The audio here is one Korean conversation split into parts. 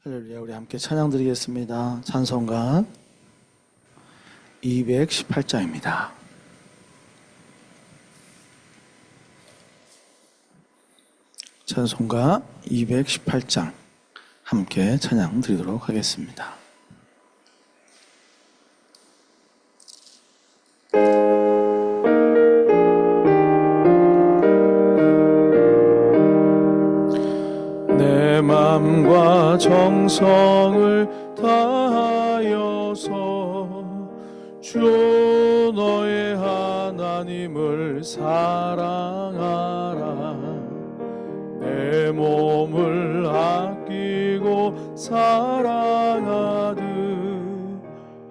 할렐루야. 우리 함께 찬양 드리겠습니다. 찬송가 218장입니다. 찬송가 218장 함께 찬양 드리도록 하겠습니다. 내 맘과 정성을 다하여서 주 너의 하나님을 사랑하라. 내 몸을 아끼고 사랑하듯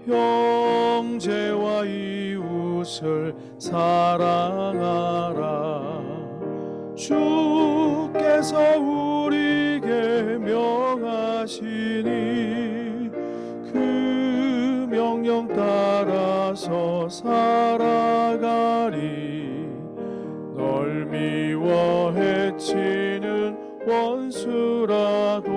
형제와 이웃을 사랑하라. 주께서 우리에게 명하시니 그 명령 따라서 살아가리. 널 미워 해치는 원수라도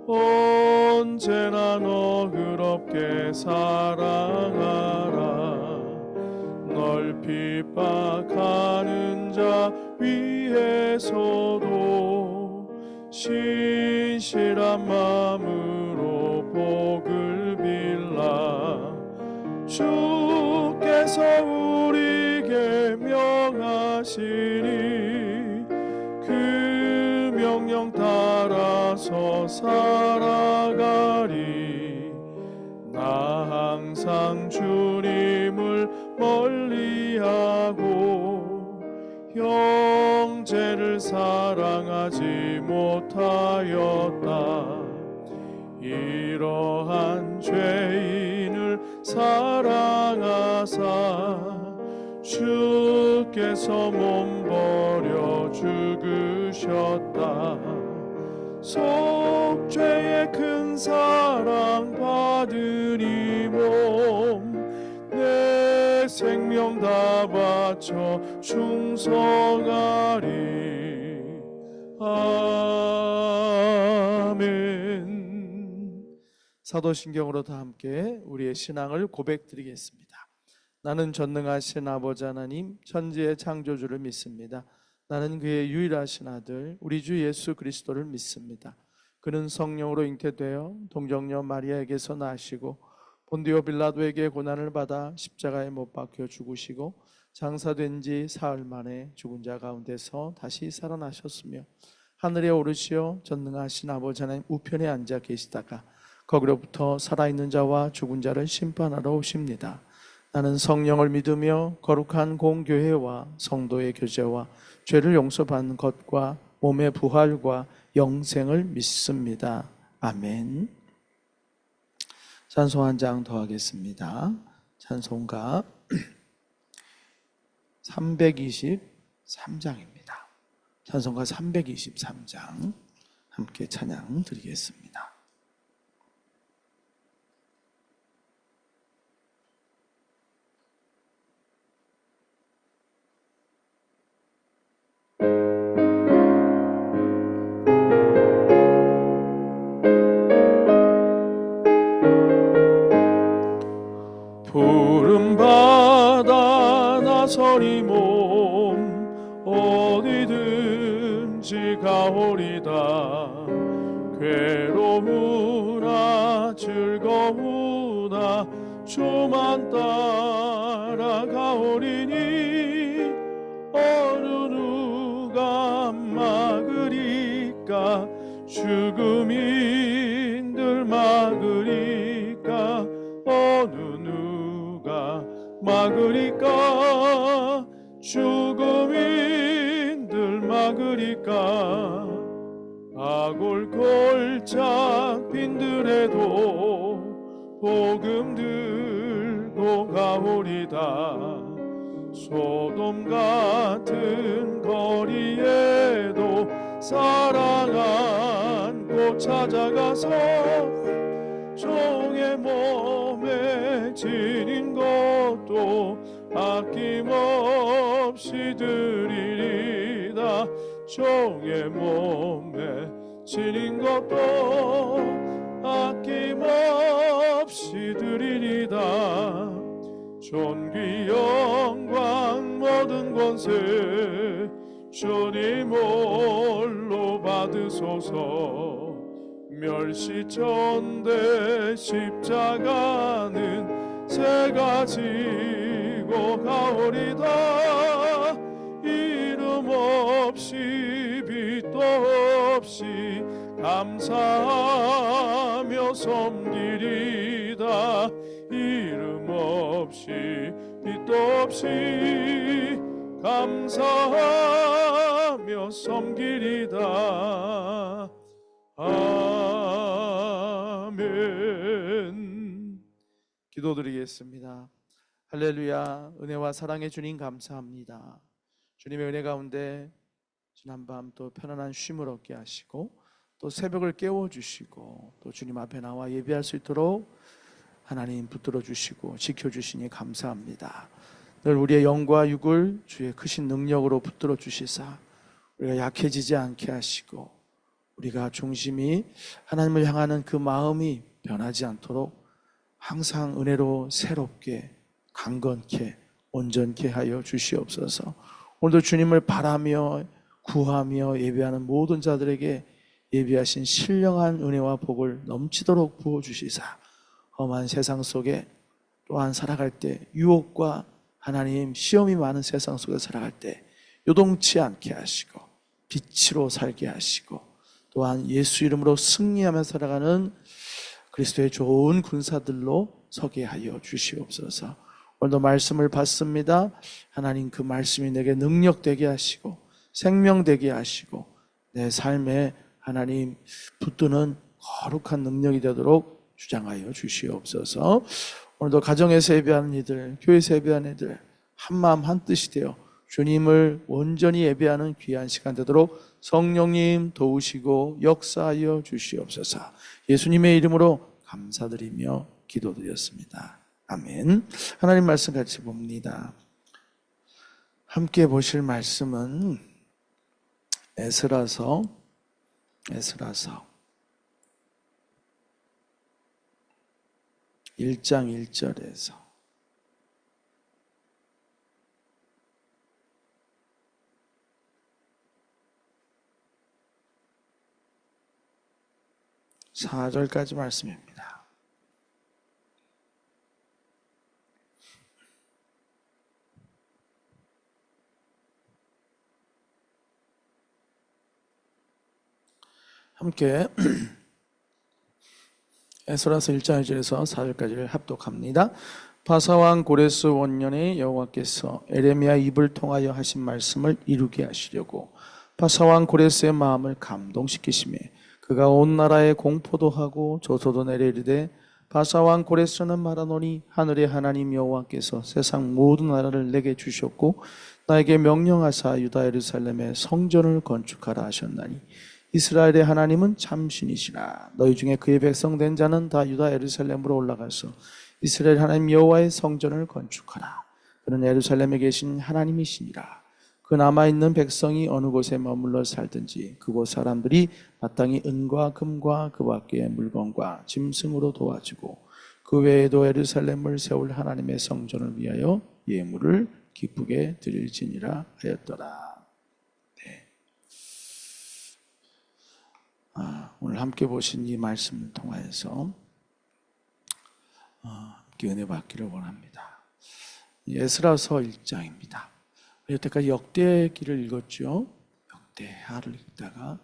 언제나 너그럽게 사랑하라. 널 핍박하는 자 위에서도 신실한 마음으로 복을 빌라. 주께서 우리에게 명하시니 그 명령 따라서 살아가리. 나 항상 주님을 멀리하고 형제를 사랑하지 못하였다. 이러한 죄인을 사랑하사 주께서 몸버려 죽으셨다. 속죄의 큰 사랑 받은 이 몸 내 생명 다 바쳐 충성하리. 아멘. 사도신경으로 다 함께 우리의 신앙을 고백드리겠습니다. 나는 전능하신 아버지 하나님 천지의 창조주를 믿습니다. 나는 그의 유일하신 아들 우리 주 예수 그리스도를 믿습니다. 그는 성령으로 잉태되어 동정녀 마리아에게서 나시고 본디오 빌라도에게 고난을 받아 십자가에 못 박혀 죽으시고 장사된 지 사흘 만에 죽은 자 가운데서 다시 살아나셨으며 하늘에 오르시어 전능하신 아버지 하나님 우편에 앉아 계시다가 거기로부터 살아있는 자와 죽은 자를 심판하러 오십니다. 나는 성령을 믿으며 거룩한 공교회와 성도의 교제와 죄를 용서받는 것과 몸의 부활과 영생을 믿습니다. 아멘. 찬송 한 장 더 하겠습니다. 찬송가 323장입니다. 찬송가 323장 함께 찬양 드리겠습니다. 푸른바다 나서리 몸 어디든지 가오리다. 괴로우나 즐거우나 주만 따라가오리니 어느 누가 막으리까. 죽음인들 막으리까. 어느 누가 막으리까. 죽음인들 막으리까. 아골 골짝 빈들에도 복음 들고 가오리다. 소돔 같은 거리에도 사랑 안고 찾아가서 종의 몸에 지닌 것도 아낌없이 드리리다. 종의 몸에 지닌 것도 아낌없이 드리리다. 존귀 영광 모든 권세 주님 홀로 받으소서. 멸시천대 십자가는 새가 지고 가오리다. 이름 없이 빛도 없이 감사하며 섬기리다. 이름 없이 빛도 없이 감사하며 섬기리다. 아멘. 기도드리겠습니다. 할렐루야. 은혜와 사랑의 주님 감사합니다. 주님의 은혜 가운데 지난밤 또 편안한 쉼을 얻게 하시고 또 새벽을 깨워주시고 또 주님 앞에 나와 예배할 수 있도록 하나님 붙들어 주시고 지켜주시니 감사합니다. 늘 우리의 영과 육을 주의 크신 능력으로 붙들어 주시사 우리가 약해지지 않게 하시고 우리가 중심이 하나님을 향하는 그 마음이 변하지 않도록 항상 은혜로 새롭게 강건케 온전케 하여 주시옵소서. 오늘도 주님을 바라며 구하며 예배하는 모든 자들에게 예비하신 신령한 은혜와 복을 넘치도록 부어주시사 험한 세상 속에 또한 살아갈 때 유혹과 하나님 시험이 많은 세상 속에 살아갈 때 요동치 않게 하시고 빛으로 살게 하시고 또한 예수 이름으로 승리하며 살아가는 그리스도의 좋은 군사들로 서게 하여 주시옵소서. 오늘도 말씀을 받습니다. 하나님 그 말씀이 내게 능력되게 하시고 생명되게 하시고 내 삶에 하나님 붙드는 거룩한 능력이 되도록 주장하여 주시옵소서. 오늘도 가정에서 예배하는 이들, 교회에서 예배하는 이들 한마음 한뜻이 되어 주님을 온전히 예배하는 귀한 시간 되도록 성령님 도우시고 역사하여 주시옵소서. 예수님의 이름으로 감사드리며 기도드렸습니다. 아멘. 하나님 말씀 같이 봅니다. 함께 보실 말씀은 에스라서 1장 1절에서 4절까지 말씀입니다. 함께 에스라서 1장 1절에서 4절까지를 합독합니다. 바사왕 고레스 원년에 여호와께서 에레미야 입을 통하여 하신 말씀을 이루게 하시려고 바사왕 고레스의 마음을 감동시키시며 그가 온 나라에 공포도 하고 조소도 내리되 바사왕 고레스는 말하노니 하늘의 하나님 여호와께서 세상 모든 나라를 내게 주셨고 나에게 명령하사 유다 예루살렘에 성전을 건축하라 하셨나니 이스라엘의 하나님은 참신이시라. 너희 중에 그의 백성 된 자는 다 유다 예루살렘으로 올라가서 이스라엘 하나님 여호와의 성전을 건축하라. 그는 예루살렘에 계신 하나님이시니라. 그 남아있는 백성이 어느 곳에 머물러 살든지 그곳 사람들이 마땅히 은과 금과 그 밖의 물건과 짐승으로 도와주고 그 외에도 예루살렘을 세울 하나님의 성전을 위하여 예물을 기쁘게 드릴지니라 하였더라. 오늘 함께 보신 이 말씀을 통하여서 함께 은혜 받기를 원합니다. 에스라서 1장입니다. 여태까지 역대기를 읽었죠. 역대하를 읽다가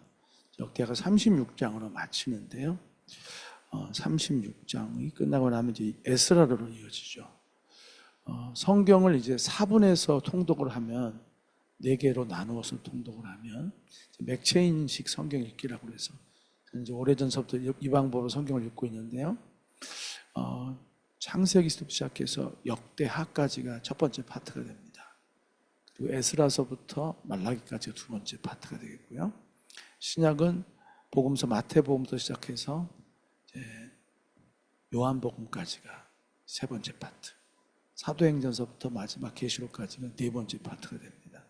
역대하가 36장으로 마치는데요. 36장이 끝나고 나면 이제 에스라로 이어지죠. 성경을 이제 4분에서 통독을 하면 4개로 나누어서 통독을 하면 맥체인식 성경 읽기라고 해서 이제 오래전서부터 이 방법으로 성경을 읽고 있는데요. 창세기부터 시작해서 역대하까지가 첫 번째 파트가 됩니다. 그리고 에스라서부터 말라기까지가 두 번째 파트가 되겠고요. 신약은 복음서 마태복음부터 시작해서 이제 요한복음까지가 세 번째 파트, 사도행전서부터 마지막 계시록까지가 네 번째 파트가 됩니다.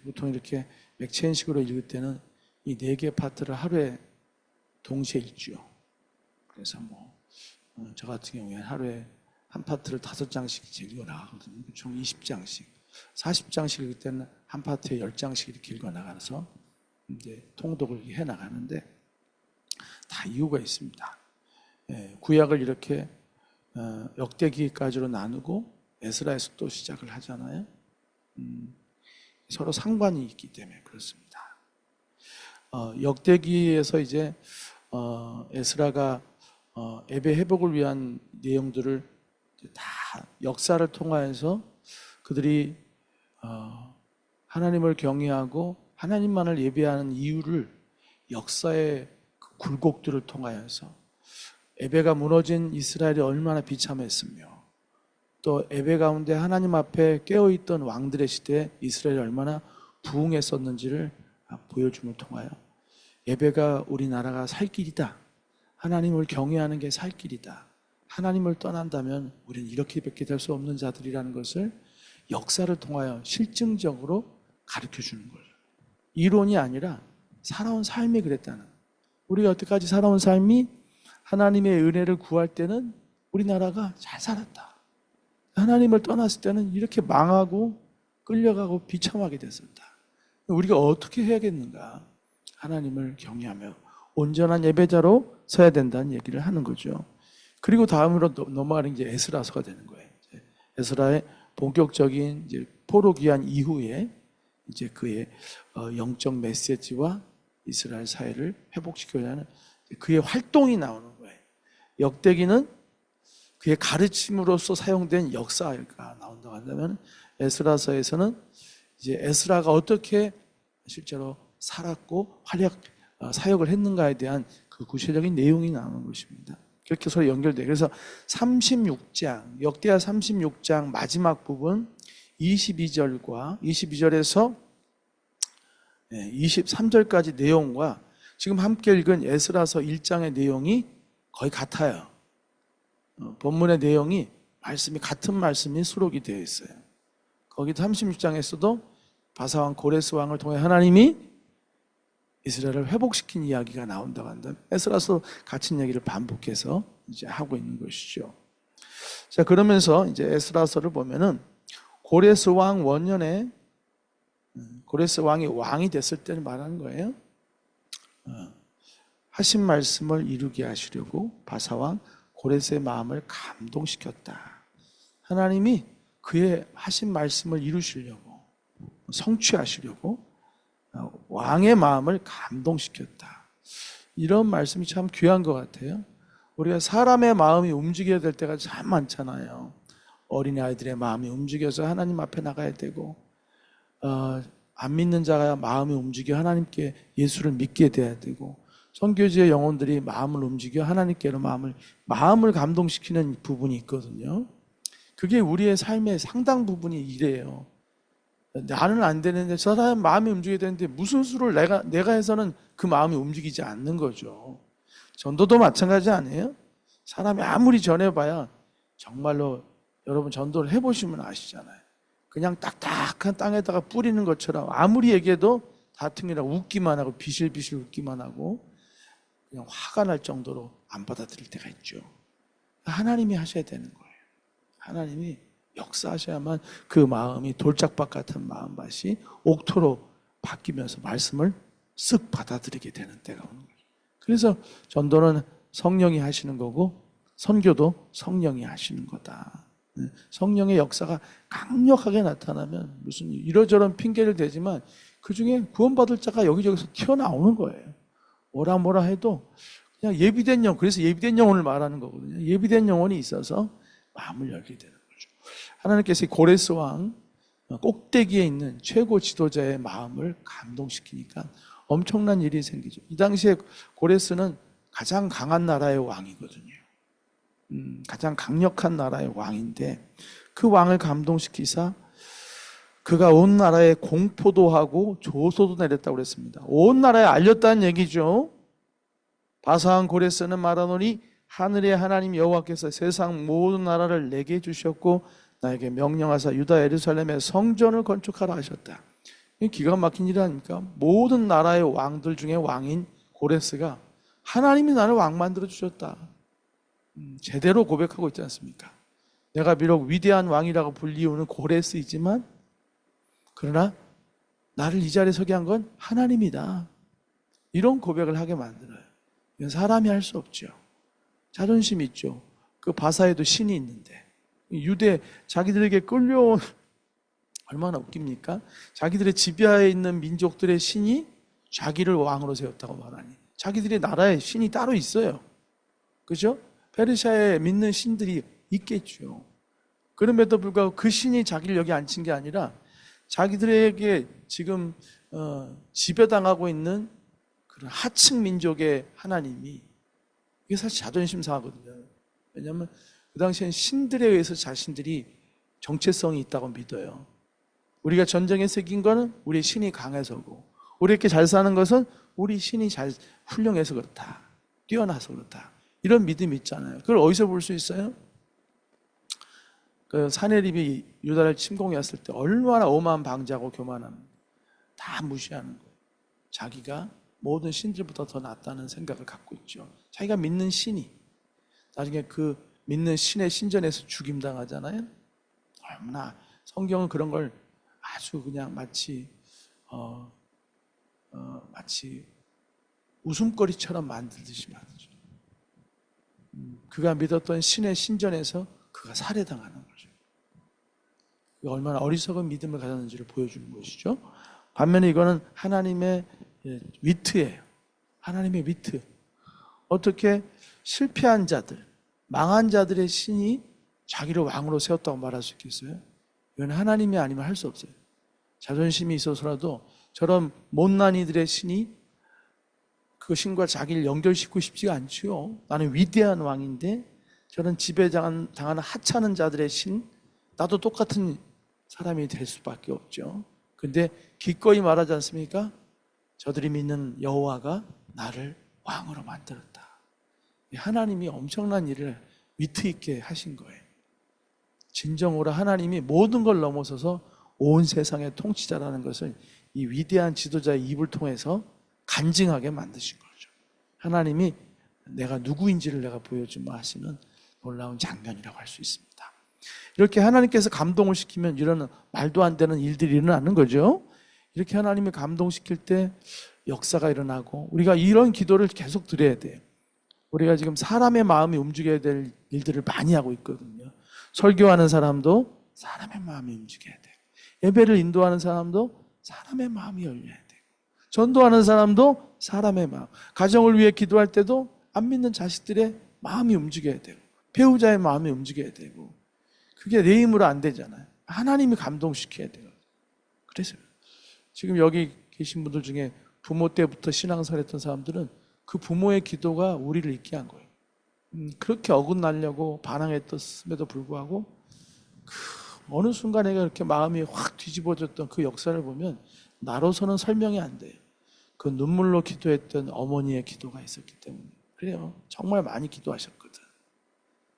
보통 이렇게 맥체인식으로 읽을 때는 이 4개 파트를 하루에 동시에 읽죠. 그래서 저 같은 경우에 하루에 한 파트를 5장씩 읽어 나가거든요. 총 20장씩. 40장씩 읽을 때는 한 파트에 10장씩 이렇게 읽어 나가서 이제 통독을 해 나가는데 다 이유가 있습니다. 구약을 이렇게 역대기까지로 나누고 에스라에서 또 시작을 하잖아요. 서로 상관이 있기 때문에 그렇습니다. 역대기에서 이제 에스라가 예배 회복을 위한 내용들을 다 역사를 통하여서 그들이 하나님을 경외하고 하나님만을 예배하는 이유를 역사의 그 굴곡들을 통하여서 예배가 무너진 이스라엘이 얼마나 비참했으며 또 예배 가운데 하나님 앞에 깨어있던 왕들의 시대에 이스라엘이 얼마나 부흥했었는지를 보여줌을 통하여 예배가 우리나라가 살 길이다. 하나님을 경외하는 게 살 길이다. 하나님을 떠난다면 우리는 이렇게밖에 될 수 없는 자들이라는 것을 역사를 통하여 실증적으로 가르쳐 주는 거예요. 이론이 아니라 살아온 삶이 그랬다는 거예요. 우리가 여태까지 살아온 삶이 하나님의 은혜를 구할 때는 우리나라가 잘 살았다. 하나님을 떠났을 때는 이렇게 망하고 끌려가고 비참하게 됐었다. 우리가 어떻게 해야겠는가? 하나님을 경외하며 온전한 예배자로 서야 된다는 얘기를 하는 거죠. 그리고 다음으로 넘어가는 게 에스라서가 되는 거예요. 에스라의 본격적인 이제 포로 귀환 이후에 이제 그의 영적 메시지와 이스라엘 사회를 회복시키려고 하는 그의 활동이 나오는 거예요. 역대기는 그의 가르침으로서 사용된 역사가 나온다고 한다면 에스라서에서는 이제 에스라가 어떻게 실제로 살았고 사역을 했는가에 대한 그 구체적인 내용이 나오는 것입니다. 그렇게 서로 연결돼요. 그래서 36장, 역대하 36장 마지막 부분 22절에서 23절까지 내용과 지금 함께 읽은 에스라서 1장의 내용이 거의 같아요. 본문의 내용이 같은 말씀이 수록이 되어 있어요. 거기 36장에서도 바사왕 고레스 왕을 통해 하나님이 이스라엘을 회복시킨 이야기가 나온다고 한다면 에스라서 같은 얘기를 반복해서 이제 하고 있는 것이죠. 자, 그러면서 이제 에스라서를 보면은 고레스 왕 원년에 고레스 왕이 왕이 됐을 때를 말하는 거예요. 하신 말씀을 이루게 하시려고 바사왕 고레스의 마음을 감동시켰다. 하나님이 그의 하신 말씀을 이루시려고 성취하시려고 왕의 마음을 감동시켰다. 이런 말씀이 참 귀한 것 같아요. 우리가 사람의 마음이 움직여야 될 때가 참 많잖아요. 어린아이들의 마음이 움직여서 하나님 앞에 나가야 되고 안 믿는 자가 마음이 움직여 하나님께 예수를 믿게 돼야 되고 선교지의 영혼들이 마음을 움직여 하나님께로 마음을 감동시키는 부분이 있거든요. 그게 우리의 삶의 상당 부분이 이래요. 나는 안 되는데 저 사람 마음이 움직여야 되는데 무슨 수를 내가 해서는 그 마음이 움직이지 않는 거죠. 전도도 마찬가지 아니에요? 사람이 아무리 전해봐야 정말로 여러분 전도를 해보시면 아시잖아요. 그냥 딱딱한 땅에다가 뿌리는 것처럼 아무리 얘기해도 다툼이라 웃기만 하고 비실비실 웃기만 하고 그냥 화가 날 정도로 안 받아들일 때가 있죠. 하나님이 하셔야 되는 거예요. 하나님이 역사하셔야만 그 마음이 돌짝밭 같은 마음밭이 옥토로 바뀌면서 말씀을 쓱 받아들이게 되는 때가 오는 거예요. 그래서 전도는 성령이 하시는 거고 선교도 성령이 하시는 거다. 성령의 역사가 강력하게 나타나면 무슨 이러저런 핑계를 대지만 그중에 구원받을 자가 여기저기서 튀어나오는 거예요. 뭐라 해도 그냥 예비된 영혼, 그래서 예비된 영혼을 말하는 거거든요. 예비된 영혼이 있어서 마음을 열게 되는 거죠. 하나님께서 고레스 왕 꼭대기에 있는 최고 지도자의 마음을 감동시키니까 엄청난 일이 생기죠. 이 당시에 고레스는 가장 강한 나라의 왕이거든요. 가장 강력한 나라의 왕인데 그 왕을 감동시키사 그가 온 나라에 공포도 하고 조소도 내렸다고 그랬습니다. 온 나라에 알렸다는 얘기죠. 바사왕 고레스는 말하노니 하늘의 하나님 여호와께서 세상 모든 나라를 내게 주셨고 나에게 명령하사 유다 예루살렘에 성전을 건축하라 하셨다. 기가 막힌 일 아닙니까? 모든 나라의 왕들 중에 왕인 고레스가 하나님이 나를 왕 만들어 주셨다. 제대로 고백하고 있지 않습니까? 내가 비록 위대한 왕이라고 불리우는 고레스이지만 그러나 나를 이 자리에 서게 한 건 하나님이다. 이런 고백을 하게 만들어요. 이건 사람이 할 수 없죠. 자존심 있죠. 그 바사에도 신이 있는데 유대 자기들에게 끌려온 얼마나 웃깁니까? 자기들의 지배하에 있는 민족들의 신이 자기를 왕으로 세웠다고 말하니 자기들의 나라에 신이 따로 있어요. 그죠? 페르시아에 믿는 신들이 있겠죠. 그럼에도 불구하고 그 신이 자기를 여기 앉힌 게 아니라 자기들에게 지금 지배당하고 있는 그런 하층 민족의 하나님이 이게 사실 자존심 상하거든요. 왜냐하면 그 당시엔 신들에 의해서 자신들이 정체성이 있다고 믿어요. 우리가 전쟁에서 이긴 거는 우리 신이 강해서고 우리 이렇게 잘 사는 것은 우리 신이 잘 훌륭해서 그렇다. 뛰어나서 그렇다. 이런 믿음이 있잖아요. 그걸 어디서 볼 수 있어요? 그 사내립이 유다를 침공했을 때 얼마나 오만 방자하고 교만합니다. 다 무시하는 거예요. 자기가 모든 신들보다 더 낫다는 생각을 갖고 있죠. 자기가 믿는 신이 나중에 그 믿는 신의 신전에서 죽임당하잖아요. 얼마나 성경은 그런 걸 아주 그냥 마치 웃음거리처럼 만들듯이 말이죠. 그가 믿었던 신의 신전에서 그가 살해당하는 거죠. 그가 얼마나 어리석은 믿음을 가졌는지를 보여주는 것이죠. 반면에 이거는 하나님의 위트예요. 하나님의 위트. 어떻게 실패한 자들, 망한 자들의 신이 자기를 왕으로 세웠다고 말할 수 있겠어요? 이건 하나님이 아니면 할 수 없어요. 자존심이 있어서라도 저런 못난 이들의 신이 그 신과 자기를 연결시키고 싶지가 않죠. 나는 위대한 왕인데 저런 지배당하는 하찮은 자들의 신, 나도 똑같은 사람이 될 수밖에 없죠. 근데 기꺼이 말하지 않습니까? 저들이 믿는 여호와가 나를 왕으로 만들었다. 하나님이 엄청난 일을 위트 있게 하신 거예요. 진정으로 하나님이 모든 걸 넘어서서 온 세상의 통치자라는 것을 이 위대한 지도자의 입을 통해서 간증하게 만드신 거죠. 하나님이 내가 누구인지를 내가 보여주마 하시는 놀라운 장면이라고 할 수 있습니다. 이렇게 하나님께서 감동을 시키면 이런 말도 안 되는 일들이 일어나는 거죠. 이렇게 하나님이 감동시킬 때 역사가 일어나고 우리가 이런 기도를 계속 드려야 돼요. 우리가 지금 사람의 마음이 움직여야 될 일들을 많이 하고 있거든요. 설교하는 사람도 사람의 마음이 움직여야 돼요. 예배를 인도하는 사람도 사람의 마음이 열려야 돼요. 전도하는 사람도 사람의 마음. 가정을 위해 기도할 때도 안 믿는 자식들의 마음이 움직여야 되고 배우자의 마음이 움직여야 되고 그게 내 힘으로 안 되잖아요. 하나님이 감동시켜야 돼요. 그래서 지금 여기 계신 분들 중에 부모 때부터 신앙생활 했던 사람들은 그 부모의 기도가 우리를 있게 한 거예요. 그렇게 어긋나려고 반항했음에도 불구하고 어느 순간에 이렇게 마음이 확 뒤집어졌던 그 역사를 보면 나로서는 설명이 안 돼요. 그 눈물로 기도했던 어머니의 기도가 있었기 때문에 그래요. 정말 많이 기도하셨거든.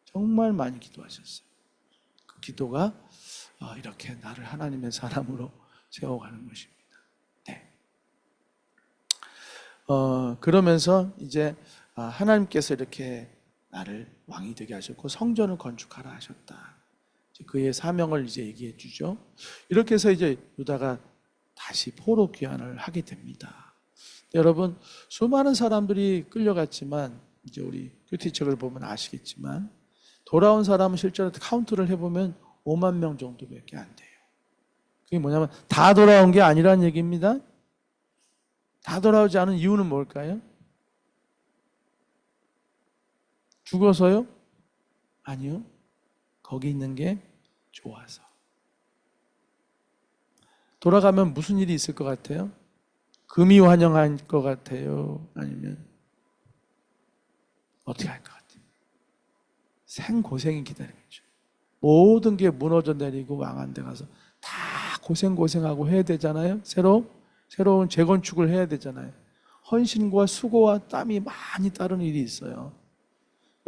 정말 많이 기도하셨어요. 그 기도가 이렇게 나를 하나님의 사람으로 세워가는 것입니다. 네. 그러면서 이제 하나님께서 이렇게 나를 왕이 되게 하셨고 성전을 건축하라 하셨다. 그의 사명을 이제 얘기해 주죠. 이렇게 해서 이제 유다가 다시 포로 귀환을 하게 됩니다. 여러분, 수많은 사람들이 끌려갔지만 이제 우리 큐티책을 보면 아시겠지만 돌아온 사람은 실제로 카운트를 해보면 5만 명 정도밖에 안 돼요. 그게 뭐냐면 다 돌아온 게 아니라는 얘기입니다. 다 돌아오지 않은 이유는 뭘까요? 죽어서요? 아니요. 거기 있는 게 좋아서. 돌아가면 무슨 일이 있을 것 같아요? 금이 환영할 것 같아요? 아니면 어떻게 할 것 같아요? 생고생이 기다리겠죠. 모든 게 무너져 내리고 망한 데 가서 다 고생하고 해야 되잖아요. 새로운 재건축을 해야 되잖아요. 헌신과 수고와 땀이 많이 따르는 일이 있어요.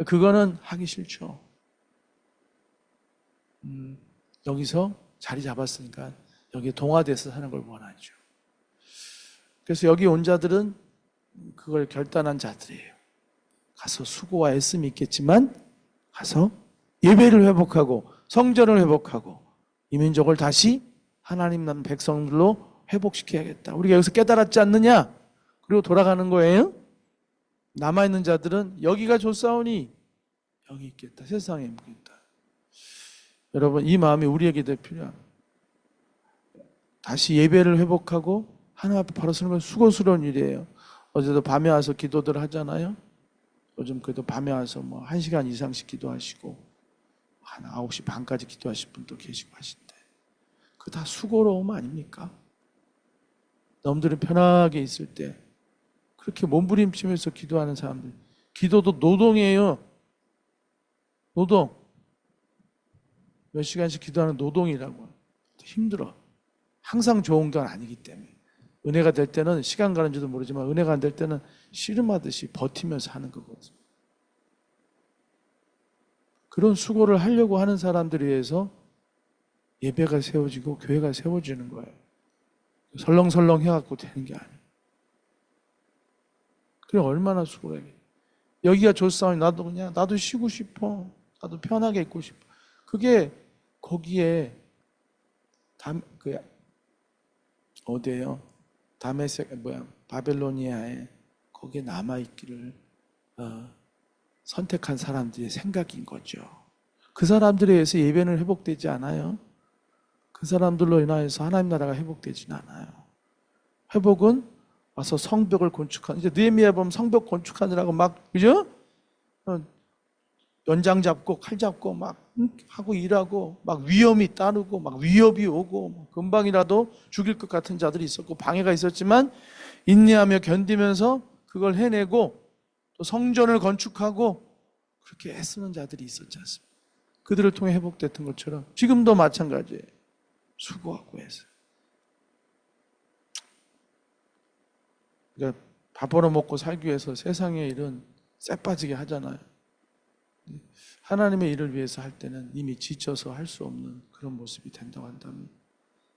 그거는 하기 싫죠. 여기서 자리 잡았으니까 여기에 동화돼서 사는 걸 원하죠. 그래서 여기 온 자들은 그걸 결단한 자들이에요. 가서 수고와 애씀이 있겠지만 가서 예배를 회복하고 성전을 회복하고 이 민족을 다시 하나님 난 백성들로 회복시켜야겠다. 우리가 여기서 깨달았지 않느냐? 그리고 돌아가는 거예요. 남아있는 자들은 여기가 좋사오니 여기 있겠다. 세상에 있겠다. 여러분, 이 마음이 우리에게도 필요합니다. 다시 예배를 회복하고 하나님 앞에 바로 서는 건 수고스러운 일이에요. 어제도 밤에 와서 기도들 하잖아요. 요즘 그래도 밤에 와서 뭐 1시간 이상씩 기도하시고 한 9시 반까지 기도하실 분도 계시고 하신데 그거 다 수고로움 아닙니까? 남들은 편하게 있을 때 그렇게 몸부림치면서 기도하는 사람들, 기도도 노동이에요. 노동. 몇 시간씩 기도하는 노동이라고. 힘들어. 항상 좋은 건 아니기 때문에. 은혜가 될 때는 시간 가는 줄도 모르지만 은혜가 안 될 때는 씨름하듯이 버티면서 하는 거거든요. 그런 수고를 하려고 하는 사람들에 의해서 예배가 세워지고 교회가 세워지는 거예요. 설렁설렁 해갖고 되는 게 아니에요. 그래 얼마나 수고를 해. 여기가 좋사오니 나도 쉬고 싶어. 나도 편하게 있고 싶어. 그게 거기에 어디에요? 바벨로니아에 거기에 남아있기를 선택한 사람들의 생각인 거죠. 그 사람들에 의해서 예배는 회복되지 않아요. 그 사람들로 인하여서 하나님 나라가 회복되지는 않아요. 회복은 와서 성벽을 건축하는, 이제 느헤미야 보면 성벽 건축하느라고 막, 그죠? 연장 잡고 칼 잡고 막 하고 일하고 막 위험이 따르고 막 위협이 오고 금방이라도 죽일 것 같은 자들이 있었고 방해가 있었지만 인내하며 견디면서 그걸 해내고 또 성전을 건축하고 그렇게 애쓰는 자들이 있었지 않습니까? 그들을 통해 회복됐던 것처럼 지금도 마찬가지예요. 수고하고 해서. 그러니까 밥 벌어 먹고 살기 위해서 세상의 일은 쎄 빠지게 하잖아요. 하나님의 일을 위해서 할 때는 이미 지쳐서 할 수 없는 그런 모습이 된다고 한다면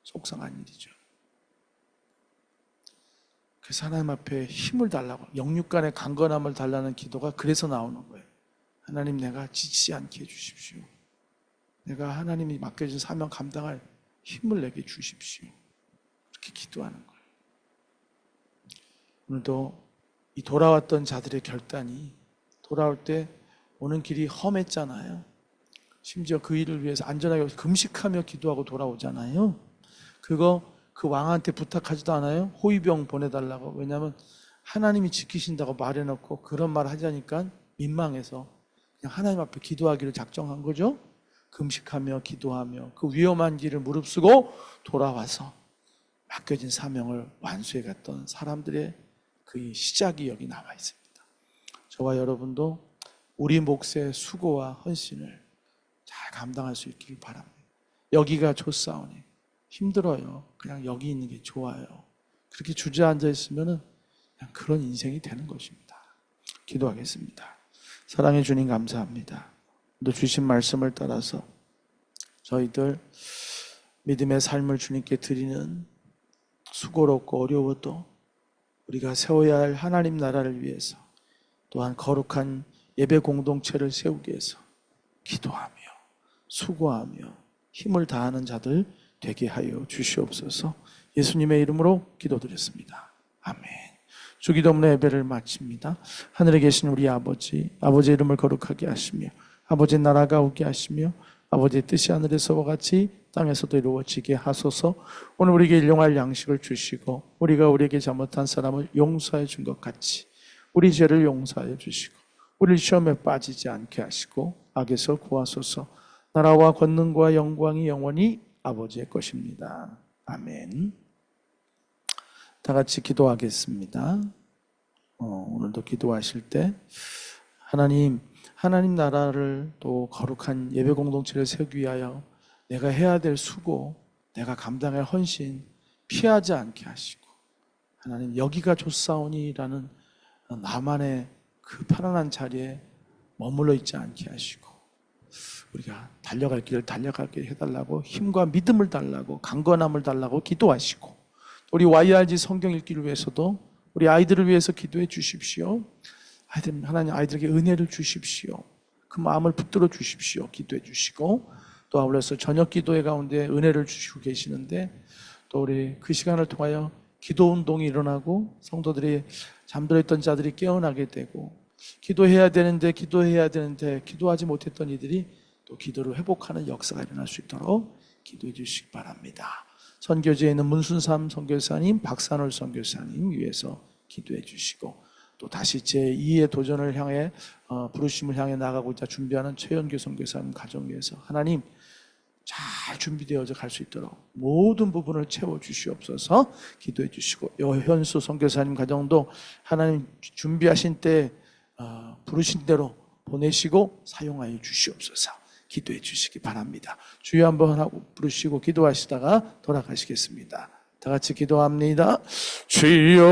속상한 일이죠. 그래서 하나님 앞에 힘을 달라고, 영육간의 강건함을 달라는 기도가 그래서 나오는 거예요. 하나님, 내가 지치지 않게 해주십시오. 내가 하나님이 맡겨진 사명 감당할 힘을 내게 주십시오. 그렇게 기도하는 거예요. 오늘도 이 돌아왔던 자들의 결단이 돌아올 때 오는 길이 험했잖아요. 심지어 그 일을 위해서 안전하게 금식하며 기도하고 돌아오잖아요. 그거 그 왕한테 부탁하지도 않아요. 호위병 보내달라고. 왜냐하면 하나님이 지키신다고 말해놓고 그런 말 하자니까 민망해서 그냥 하나님 앞에 기도하기를 작정한 거죠. 금식하며 기도하며 그 위험한 길을 무릅쓰고 돌아와서 맡겨진 사명을 완수해 갔던 사람들의 그 시작이 여기 나와 있습니다. 저와 여러분도 우리 몫의 수고와 헌신을 잘 감당할 수 있기를 바랍니다. 여기가 좋사오니 힘들어요. 그냥 여기 있는 게 좋아요. 그렇게 주저앉아 있으면 그냥 그런 인생이 되는 것입니다. 기도하겠습니다. 사랑해 주님 감사합니다. 또 주신 말씀을 따라서 저희들 믿음의 삶을 주님께 드리는 수고롭고 어려워도 우리가 세워야 할 하나님 나라를 위해서 또한 거룩한 예배 공동체를 세우기 위해서 기도하며 수고하며 힘을 다하는 자들 되게 하여 주시옵소서. 예수님의 이름으로 기도드렸습니다. 아멘. 주기도문의 예배를 마칩니다. 하늘에 계신 우리 아버지의 이름을 거룩하게 하시며 아버지의 나라가 오게 하시며 아버지의 뜻이 하늘에서와 같이 땅에서도 이루어지게 하소서. 오늘 우리에게 일용할 양식을 주시고 우리가 우리에게 잘못한 사람을 용서해 준 것 같이 우리 죄를 용서해 주시고 우리를 시험에 빠지지 않게 하시고 악에서 구하소서. 나라와 권능과 영광이 영원히 아버지의 것입니다. 아멘. 다 같이 기도하겠습니다. 오늘도 기도하실 때 하나님 나라를 또 거룩한 예배 공동체를 세우기 위하여 내가 해야 될 수고, 내가 감당할 헌신 피하지 않게 하시고 하나님 여기가 좋사오니라는 나만의 그 편안한 자리에 머물러 있지 않게 하시고 우리가 달려갈 길을 달려가게 해달라고 힘과 믿음을 달라고 강건함을 달라고 기도하시고 우리 YRG 성경 읽기를 위해서도 우리 아이들을 위해서 기도해 주십시오. 하나님 아이들에게 은혜를 주십시오. 그 마음을 붙들어 주십시오. 기도해 주시고, 또 아울러서 저녁 기도회 가운데 은혜를 주시고 계시는데, 또 우리 그 시간을 통하여 기도 운동이 일어나고 성도들이 잠들어 있던 자들이 깨어나게 되고, 기도해야 되는데 기도하지 못했던 이들이 또 기도를 회복하는 역사가 일어날 수 있도록 기도해 주시기 바랍니다. 선교지에 있는 문순삼 선교사님, 박산월 선교사님 위해서 기도해 주시고, 또 다시 제2의 도전을 향해 부르심을 향해 나가고자 준비하는 최연규 선교사님 가정 위해서 하나님 잘 준비되어져 갈 수 있도록 모든 부분을 채워주시옵소서 기도해 주시고, 여현수 선교사님 가정도 하나님 준비하신 때 부르신 대로 보내시고 사용하여 주시옵소서 기도해 주시기 바랍니다. 주여 한번 하고 부르시고 기도하시다가 돌아가시겠습니다. 다 같이 기도합니다. 주여